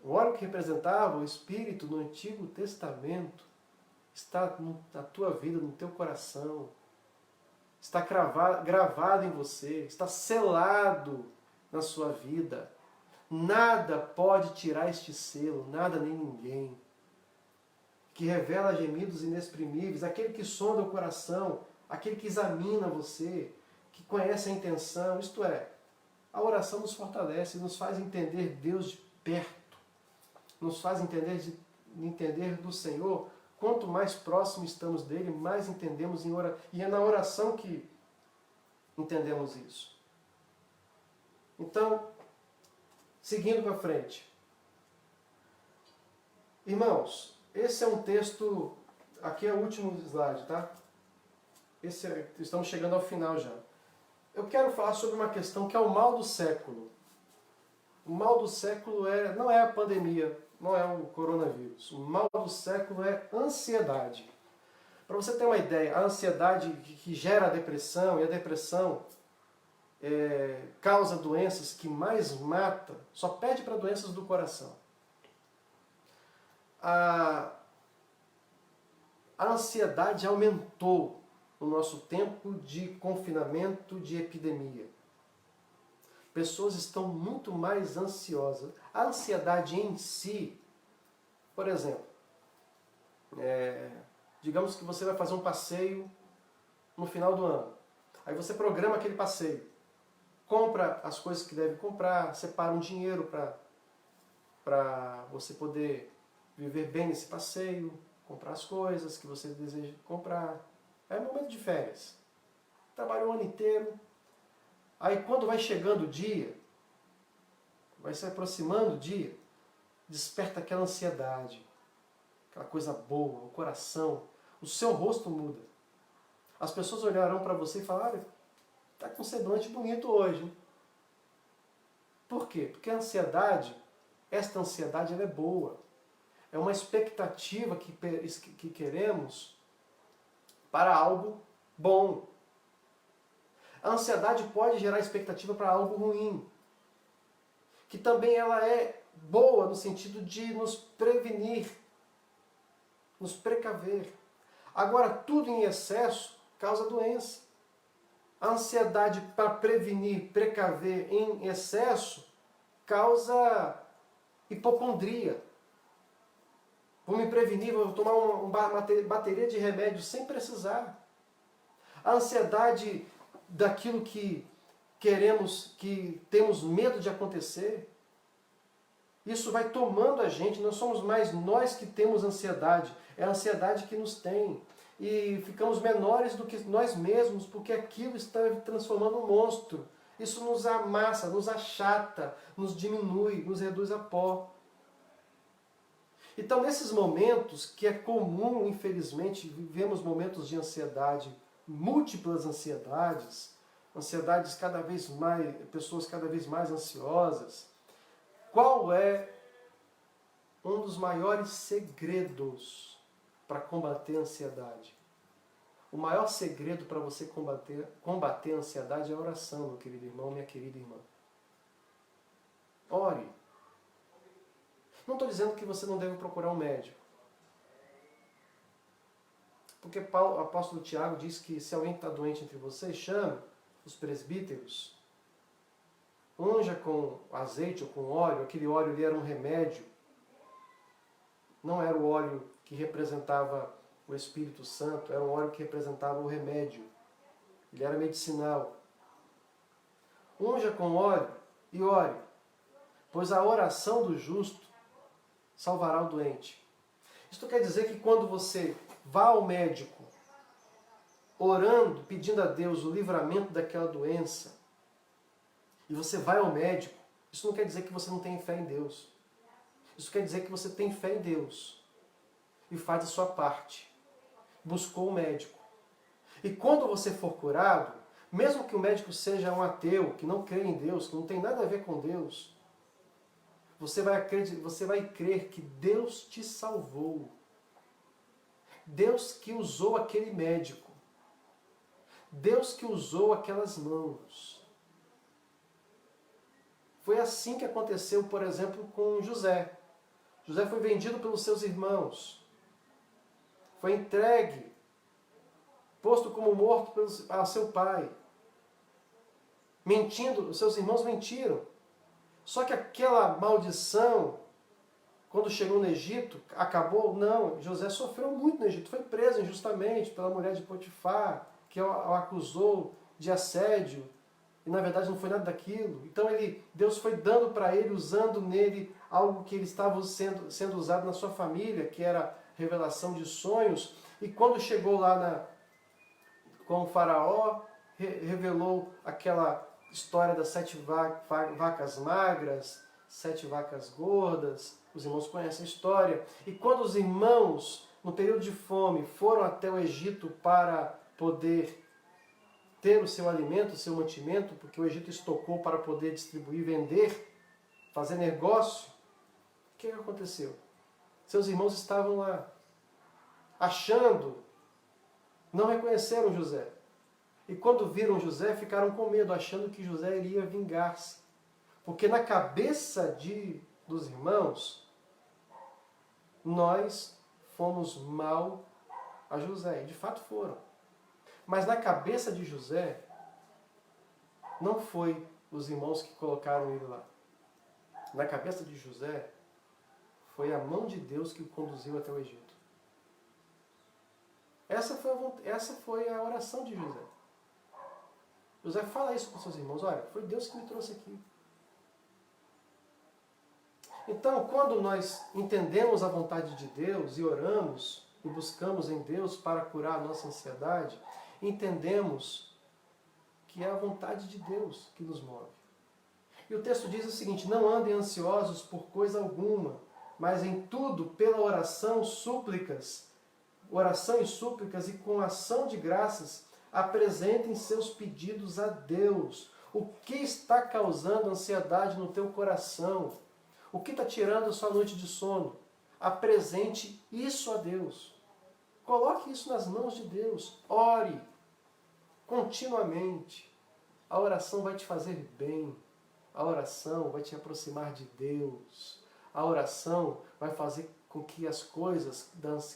o óleo que representava o Espírito no Antigo Testamento, está na tua vida, no teu coração. Está gravado em você, está selado na sua vida. Nada pode tirar este selo, nada nem ninguém. Que revela gemidos inexprimíveis, aquele que sonda o coração, aquele que examina você, que conhece a intenção, isto é, a oração nos fortalece, nos faz entender Deus de perto, nos faz entender do Senhor. Quanto mais próximo estamos dele, mais entendemos em oração. E é na oração que entendemos isso. Então, seguindo para frente. Irmãos, esse é um texto, aqui é o último slide, tá? Estamos chegando ao final já. Eu quero falar sobre uma questão que é o mal do século. O mal do século não é a pandemia, não é o coronavírus. O mal do século é ansiedade. Para você ter uma ideia, a ansiedade que gera a depressão, e a depressão causa doenças que mais mata, só perde para doenças do coração. A ansiedade aumentou no nosso tempo de confinamento, de epidemia. Pessoas estão muito mais ansiosas. A ansiedade em si, por exemplo, digamos que você vai fazer um passeio no final do ano. Aí você programa aquele passeio. Compra as coisas que deve comprar, separa um dinheiro para você poder viver bem nesse passeio, comprar as coisas que você deseja comprar. É um momento de férias. Trabalhou o ano inteiro. Aí quando vai chegando o dia, vai se aproximando o dia, desperta aquela ansiedade, aquela coisa boa, o coração, o seu rosto muda. As pessoas olharão para você e falarão, está com um semblante bonito hoje. Hein? Por quê? Porque a ansiedade, esta ansiedade ela é boa. É uma expectativa que queremos para algo bom. A ansiedade pode gerar expectativa para algo ruim. Que também ela é boa no sentido de nos prevenir, nos precaver. Agora, tudo em excesso causa doença. A ansiedade para prevenir, precaver em excesso causa hipocondria. Vou me prevenir, vou tomar uma bateria de remédios sem precisar. A ansiedade daquilo que queremos, que temos medo de acontecer. Isso vai tomando a gente, não somos mais nós que temos ansiedade, é a ansiedade que nos tem. E ficamos menores do que nós mesmos, porque aquilo está transformando um monstro. Isso nos amassa, nos achata, nos diminui, nos reduz a pó. Então, nesses momentos, que é comum, infelizmente, vivemos momentos de ansiedade, múltiplas ansiedades cada vez mais, pessoas cada vez mais ansiosas. Qual é um dos maiores segredos para combater a ansiedade? O maior segredo para você combater a ansiedade é a oração, meu querido irmão, minha querida irmã. Ore. Não estou dizendo que você não deve procurar um médico. Porque o apóstolo Tiago diz que se alguém está doente entre vocês, chame os presbíteros, unja com azeite ou com óleo. Aquele óleo ali era um remédio. Não era o óleo que representava o Espírito Santo, era um óleo que representava o remédio. Ele era medicinal. Unja com óleo e ore, pois a oração do justo salvará o doente. Isto quer dizer que quando você vá ao médico, orando, pedindo a Deus o livramento daquela doença, e você vai ao médico, isso não quer dizer que você não tem fé em Deus. Isso quer dizer que você tem fé em Deus e faz a sua parte. Buscou o médico. E quando você for curado, mesmo que o médico seja um ateu, que não crê em Deus, que não tem nada a ver com Deus, você vai crer que Deus te salvou. Deus que usou aquele médico. Deus que usou aquelas mãos. Foi assim que aconteceu, por exemplo, com José. José foi vendido pelos seus irmãos. Foi entregue, posto como morto a seu pai. Mentindo, os seus irmãos mentiram. Só que aquela maldição, quando chegou no Egito, acabou? Não, José sofreu muito no Egito. Foi preso injustamente pela mulher de Potifar, que o acusou de assédio. E na verdade não foi nada daquilo. Então Deus foi dando para ele, usando nele algo que ele estava sendo usado na sua família, que era revelação de sonhos. E quando chegou lá com o faraó, revelou aquela história das 7 vacas magras, 7 vacas gordas. Os irmãos conhecem a história. E quando os irmãos, no período de fome, foram até o Egito para poder ter o seu alimento, o seu mantimento, porque o Egito estocou para poder distribuir, vender, fazer negócio, o que aconteceu? Seus irmãos estavam lá, achando Não reconheceram José. E quando viram José, ficaram com medo, achando que José iria vingar-se. Porque na cabeça dos irmãos, nós fomos mal a José. E de fato foram. Mas na cabeça de José, não foi os irmãos que colocaram ele lá. Na cabeça de José, foi a mão de Deus que o conduziu até o Egito. Essa foi a oração de José. José fala isso com seus irmãos. Olha, foi Deus que me trouxe aqui. Então, quando nós entendemos a vontade de Deus e oramos e buscamos em Deus para curar a nossa ansiedade, entendemos que é a vontade de Deus que nos move. E o texto diz o seguinte: não andem ansiosos por coisa alguma, mas em tudo, pela oração e súplicas e com ação de graças, apresentem seus pedidos a Deus. O que está causando ansiedade no teu coração? O que está tirando a sua noite de sono? Apresente isso a Deus. Coloque isso nas mãos de Deus. Ore continuamente. A oração vai te fazer bem. A oração vai te aproximar de Deus. A oração vai fazer com que as coisas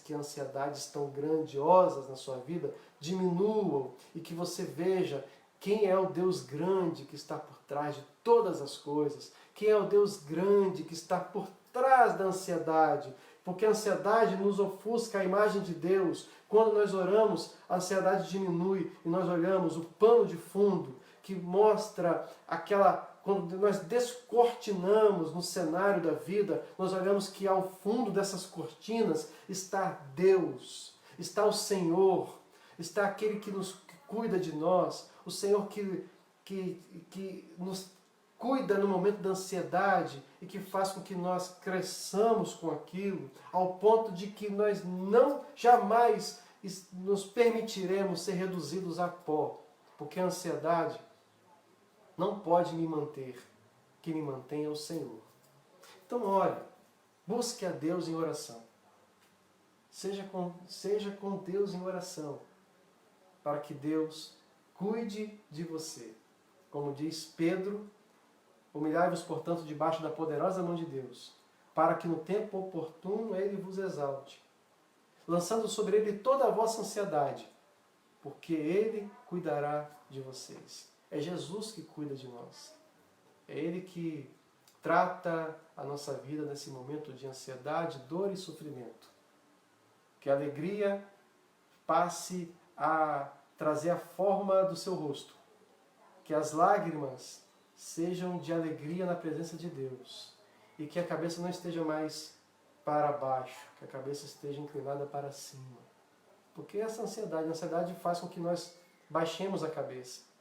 que a ansiedade estão grandiosas na sua vida diminuam e que você veja quem é o Deus grande que está por trás de todas as coisas. Quem é o Deus grande que está por trás da ansiedade. Porque a ansiedade nos ofusca a imagem de Deus. Quando nós oramos, a ansiedade diminui e nós olhamos o pano de fundo que mostra quando nós descortinamos no cenário da vida, nós olhamos que ao fundo dessas cortinas está Deus, está o Senhor, está aquele que cuida de nós, o Senhor que nos cuida no momento da ansiedade e que faz com que nós cresçamos com aquilo, ao ponto de que nós jamais nos permitiremos ser reduzidos a pó, porque a ansiedade não pode me manter. Que me mantenha o Senhor. Então, olhe, busque a Deus em oração. Seja com Deus em oração, para que Deus cuide de você. Como diz Pedro, humilhai-vos, portanto, debaixo da poderosa mão de Deus, para que no tempo oportuno Ele vos exalte, lançando sobre Ele toda a vossa ansiedade, porque Ele cuidará de vocês. É Jesus que cuida de nós. É Ele que trata a nossa vida nesse momento de ansiedade, dor e sofrimento. Que a alegria passe a trazer a forma do seu rosto. Que as lágrimas sejam de alegria na presença de Deus. E que a cabeça não esteja mais para baixo, que a cabeça esteja inclinada para cima. Porque a ansiedade faz com que nós baixemos a cabeça.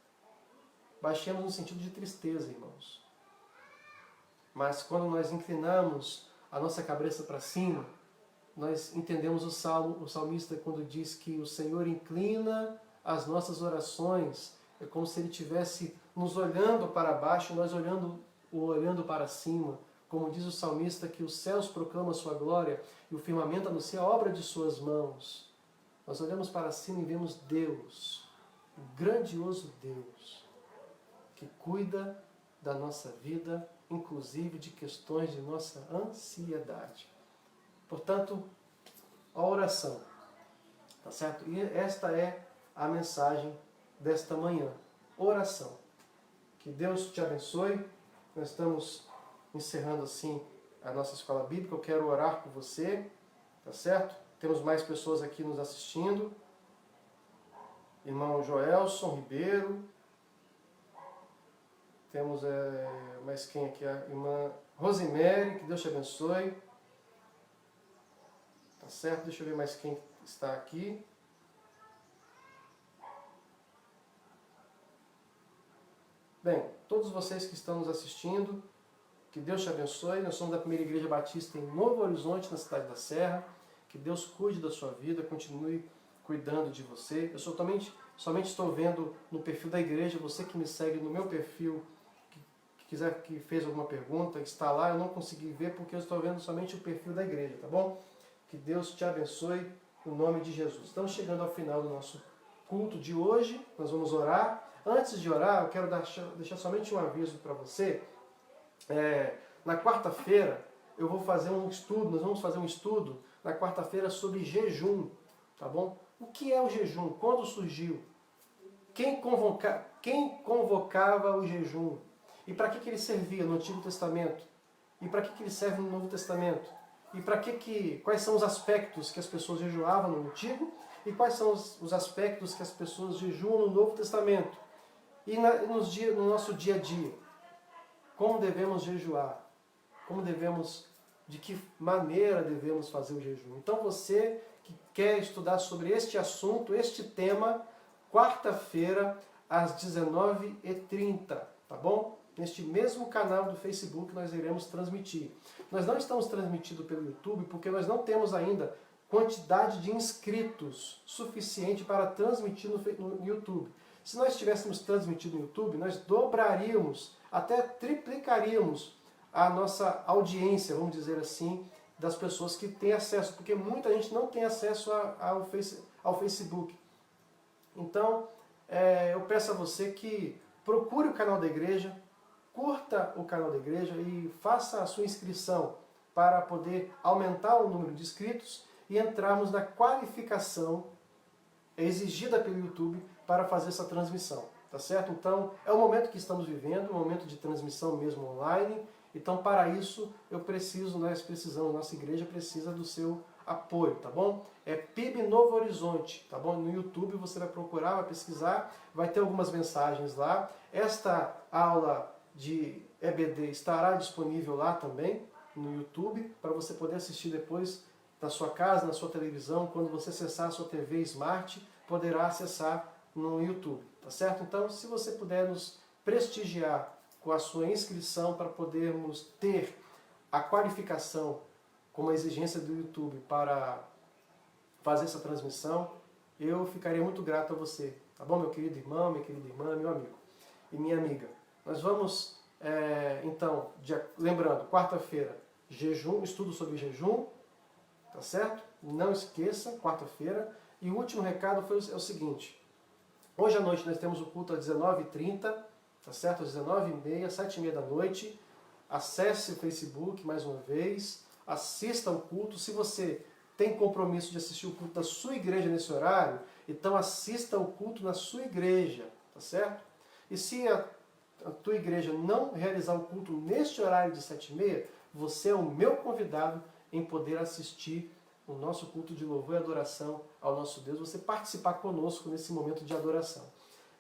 Baixemos no sentido de tristeza, irmãos. Mas quando nós inclinamos a nossa cabeça para cima, nós entendemos o salmista quando diz que o Senhor inclina as nossas orações. É como se Ele estivesse nos olhando para baixo, nós olhando para cima. Como diz o salmista, que os céus proclamam a sua glória e o firmamento anuncia a obra de suas mãos. Nós olhamos para cima e vemos Deus, o grandioso Deus, que cuida da nossa vida, inclusive de questões de nossa ansiedade. Portanto, a oração, tá certo? E esta é a mensagem desta manhã, oração. Que Deus te abençoe. Nós estamos encerrando assim a nossa escola bíblica. Eu quero orar por você, tá certo? Temos mais pessoas aqui nos assistindo. Irmão Joelson Ribeiro. Temos mais quem aqui? A irmã Rosemary, que Deus te abençoe. Tá certo? Deixa eu ver mais quem está aqui. Bem, todos vocês que estão nos assistindo, que Deus te abençoe. Nós somos da Primeira Igreja Batista em Novo Horizonte, na cidade da Serra. Que Deus cuide da sua vida, continue cuidando de você. Eu somente estou vendo no perfil da igreja, você que me segue no meu perfil, que fez alguma pergunta, está lá, eu não consegui ver porque eu estou vendo somente o perfil da igreja, tá bom? Que Deus te abençoe no nome de Jesus. Estamos chegando ao final do nosso culto de hoje, nós vamos orar. Antes de orar, eu quero deixar somente um aviso para você. Na quarta-feira, eu vou fazer um estudo, nós vamos fazer um estudo na quarta-feira sobre jejum, tá bom? O que é o jejum? Quando surgiu? Quem convocava o jejum? E para que ele servia no Antigo Testamento? E para que ele serve no Novo Testamento? E quais são os aspectos que as pessoas jejuavam no Antigo? E quais são os aspectos que as pessoas jejuam no Novo Testamento? E no nosso dia a dia? Como devemos jejuar? De que maneira devemos fazer o jejum? Então você que quer estudar sobre este assunto, este tema, quarta-feira, às 19h30, tá bom? Neste mesmo canal do Facebook nós iremos transmitir. Nós não estamos transmitindo pelo YouTube porque nós não temos ainda quantidade de inscritos suficiente para transmitir no YouTube. Se nós estivéssemos transmitido no YouTube, nós dobraríamos, até triplicaríamos a nossa audiência, vamos dizer assim, das pessoas que têm acesso, porque muita gente não tem acesso ao Facebook. Então, eu peço a você que procure o canal da igreja, curta o canal da igreja e faça a sua inscrição para poder aumentar o número de inscritos e entrarmos na qualificação exigida pelo YouTube para fazer essa transmissão, tá certo? Então, é o momento que estamos vivendo, um momento de transmissão mesmo online. Então, para isso, nós precisamos, nossa igreja precisa do seu apoio, tá bom? É PIB Novo Horizonte, tá bom? No YouTube você vai procurar, vai pesquisar, vai ter algumas mensagens lá. Esta aula de EBD estará disponível lá também, no YouTube, para você poder assistir depois na sua casa, na sua televisão. Quando você acessar a sua TV Smart, poderá acessar no YouTube, tá certo? Então, se você puder nos prestigiar com a sua inscrição para podermos ter a qualificação como a exigência do YouTube para fazer essa transmissão, eu ficaria muito grato a você, tá bom, meu querido irmão, minha querida irmã, meu amigo e minha amiga. Nós vamos, então, lembrando, quarta-feira, jejum, estudo sobre jejum, tá certo? Não esqueça, quarta-feira. E o último recado é o seguinte: hoje à noite nós temos o culto às 19h30, tá certo? Às 19h30, 7h30 da noite. Acesse o Facebook mais uma vez, assista ao culto. Se você tem compromisso de assistir o culto da sua igreja nesse horário, então assista ao culto na sua igreja, tá certo? E se a tua igreja não realizar o culto neste horário de 7h30, você é o meu convidado em poder assistir o nosso culto de louvor e adoração ao nosso Deus, você participar conosco nesse momento de adoração.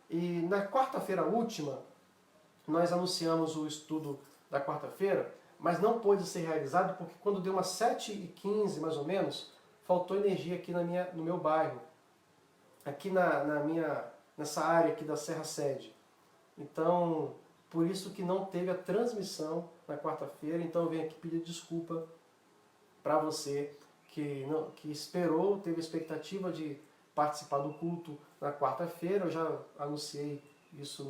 E na quarta-feira última, nós anunciamos o estudo da quarta-feira, mas não pôde ser realizado porque quando deu umas 7h15 mais ou menos, faltou energia aqui no meu bairro, aqui nessa área aqui da Serra Sede. Então, por isso que não teve a transmissão na quarta-feira. Então eu venho aqui pedir desculpa para você que esperou, teve a expectativa de participar do culto na quarta-feira. Eu já anunciei isso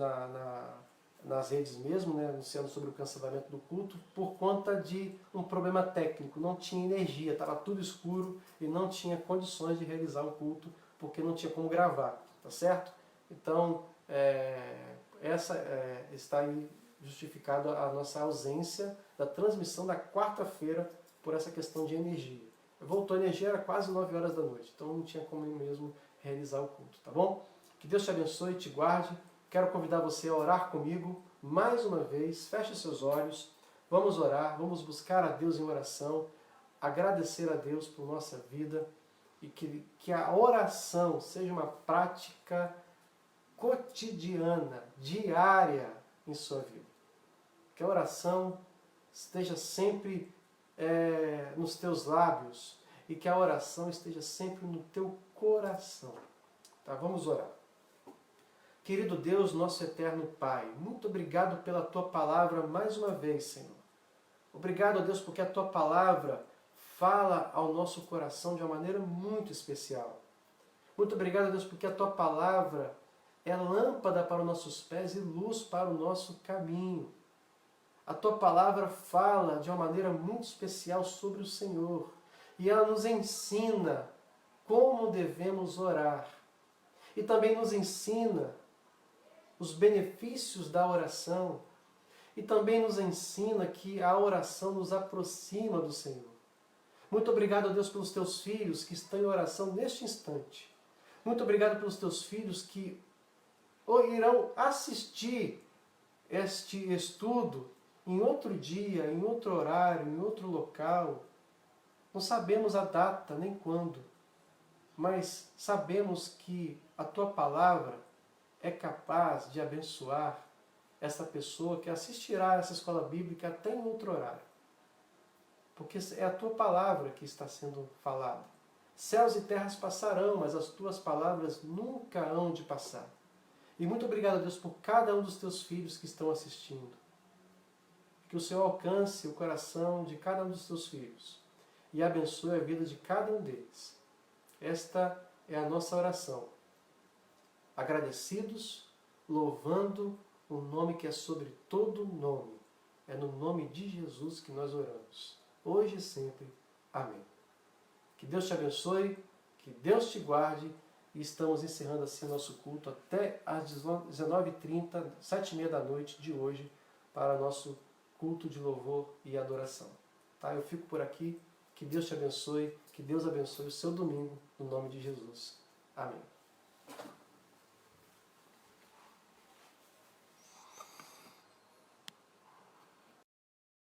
nas redes mesmo, né, anunciando sobre o cancelamento do culto, por conta de um problema técnico. Não tinha energia, estava tudo escuro e não tinha condições de realizar o culto, porque não tinha como gravar, tá certo? Então, está aí justificada a nossa ausência da transmissão da quarta-feira por essa questão de energia. Voltou a energia, era quase 9 horas da noite, então não tinha como eu mesmo realizar o culto, tá bom? Que Deus te abençoe e te guarde. Quero convidar você a orar comigo mais uma vez. Feche seus olhos, vamos orar, vamos buscar a Deus em oração, agradecer a Deus por nossa vida e que a oração seja uma prática cotidiana, diária em sua vida. Que a oração esteja sempre nos teus lábios e que a oração esteja sempre no teu coração. Tá? Vamos orar. Querido Deus, nosso eterno Pai, muito obrigado pela Tua palavra mais uma vez, Senhor. Obrigado, a Deus, porque a Tua palavra fala ao nosso coração de uma maneira muito especial. Muito obrigado, Deus, porque a Tua palavra é lâmpada para os nossos pés e luz para o nosso caminho. A Tua palavra fala de uma maneira muito especial sobre o Senhor. E ela nos ensina como devemos orar. E também nos ensina os benefícios da oração. E também nos ensina que a oração nos aproxima do Senhor. Muito obrigado, Deus, pelos teus filhos que estão em oração neste instante. Muito obrigado pelos teus filhos que irão assistir este estudo em outro dia, em outro horário, em outro local. Não sabemos a data nem quando, mas sabemos que a tua palavra é capaz de abençoar essa pessoa que assistirá a essa escola bíblica até em outro horário. Porque é a tua palavra que está sendo falada. Céus e terras passarão, mas as tuas palavras nunca hão de passar. E muito obrigado, Deus, por cada um dos teus filhos que estão assistindo. Que o Senhor alcance o coração de cada um dos teus filhos e abençoe a vida de cada um deles. Esta é a nossa oração. Agradecidos, louvando o nome que é sobre todo nome. É no nome de Jesus que nós oramos. Hoje e sempre. Amém. Que Deus te abençoe, que Deus te guarde. E estamos encerrando assim nosso culto até às 19h30, 7h30 da noite de hoje, para nosso culto de louvor e adoração. Tá? Eu fico por aqui. Que Deus te abençoe, que Deus abençoe o seu domingo, no nome de Jesus. Amém.